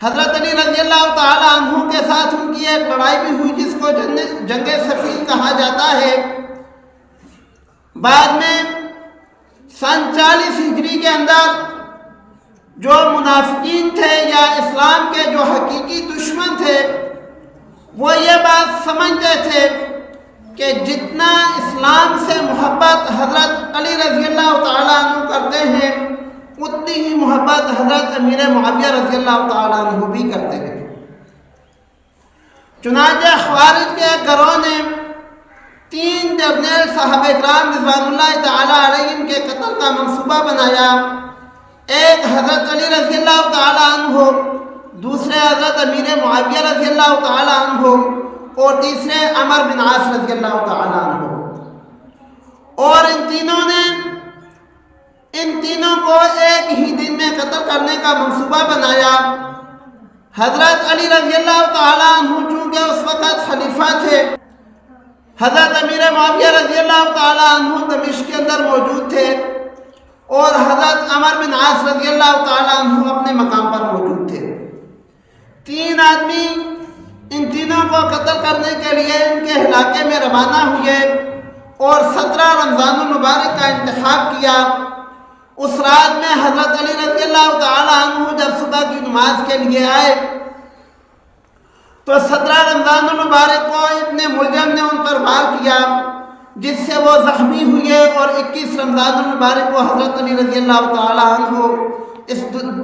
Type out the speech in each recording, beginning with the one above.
حضرت علی رضی اللہ تعالی عنہ کے ساتھ ان کی ایک لڑائی بھی ہوئی جس کو جنگ صفین کہا جاتا ہے۔ بعد میں سن 40 ہجری کے اندر جو منافقین تھے یا اسلام کے جو حقیقی دشمن تھے وہ یہ بات سمجھتے تھے کہ جتنا اسلام سے محبت حضرت علی رضی اللہ تعالیٰ عنہ کرتے ہیں اتنی ہی محبت حضرت امیر معاویہ رضی اللہ تعالیٰ عنہ بھی کرتے ہیں۔ چنانچہ خوارج کے گروہ نے 3 جرنیل صحابہ کرام رضوان اللہ تعالیٰ علیہم کے قتل کا منصوبہ بنایا۔ ایک حضرت علی رضی اللہ تعالیٰ عنہ، دوسرے حضرت امیر معاویہ رضی اللہ تعالیٰ عنہ اور تیسرے عمر بن عاص رضی اللہ تعالیٰ عنہ، اور ان تینوں کو ایک ہی دن میں قتل کرنے کا منصوبہ بنایا۔ حضرت علی رضی اللہ تعالیٰ عنہ چونکہ اس وقت خلیفہ تھے، حضرت امیر معاویہ رضی اللہ تعالیٰ عنہ دمشق کے اندر موجود تھے، اور حضرت عمر بن عاص رضی اللہ تعالیٰ عنہ اپنے مقام پر موجود تھے۔ 3 آدمی ان تینوں کو قتل کرنے کے لیے ان کے علاقے میں روانہ ہوئے اور 17 رمضان المبارک کا انتخاب کیا۔ اس رات میں حضرت علی رضی اللہ تعالیٰ عنہ جب صبح کی نماز کے لیے آئے تو 17 رمضان المبارک کو ابن ملجم نے ان پر وار کیا جس سے وہ زخمی ہوئے، اور 21 رمضان المبارک کو حضرت علی رضی اللہ تعالیٰ عنہ اس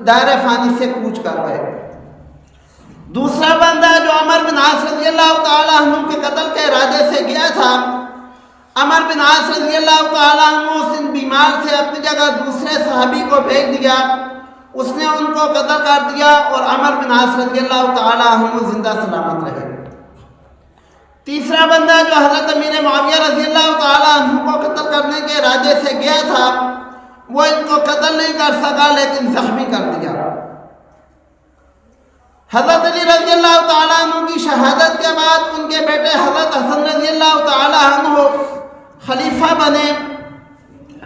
دائر فانی سے کوچ کر گئے۔ دوسرا بندہ جو عمر بن عاص رضی اللہ تعالیٰ عنہ کے قتل کے ارادے سے گیا تھا، عمر بن عاص رضی اللہ تعالیٰ عنہ اس بیمار سے اپنی جگہ دوسرے صحابی کو بھیج دیا، اس نے ان کو قتل کر دیا اور عمر بن عاص رضی اللہ تعالیٰ عنہ زندہ سلامت رہے۔ تیسرا بندہ جو حضرت امیر معاویہ رضی اللہ تعالیٰ عنہ کو قتل کرنے کے ارادے سے گیا تھا وہ ان کو قتل نہیں کر سکا لیکن زخمی کر دیا۔ حضرت علی رضی اللہ تعالیٰ عنہ کی شہادت کے بعد ان کے بیٹے حضرت حسن رضی اللہ تعالیٰ عنہ خلیفہ بنے،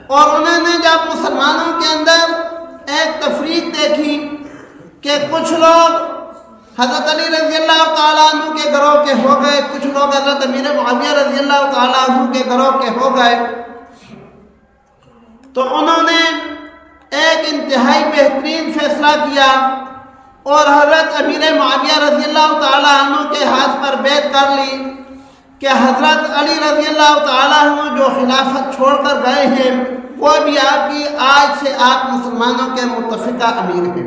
اور انہوں نے جب مسلمانوں کے اندر ایک تفریق دیکھی کہ کچھ لوگ حضرت علی رضی اللہ تعالیٰ عنہ کے گروہ کے ہو گئے، کچھ لوگ حضرت امیر معاویہ رضی اللہ تعالیٰ عنہ کے گروہ کے ہو گئے، تو انہوں نے ایک انتہائی بہترین فیصلہ کیا اور حضرت امیر معاویہ رضی اللہ تعالیٰ عنہ کے ہاتھ پر بیعت کر لی کہ حضرت علی رضی اللہ تعالیٰ عنہ جو خلافت چھوڑ کر گئے ہیں وہ بھی آپ کی آج سے آپ مسلمانوں کے متفقہ امیر ہیں۔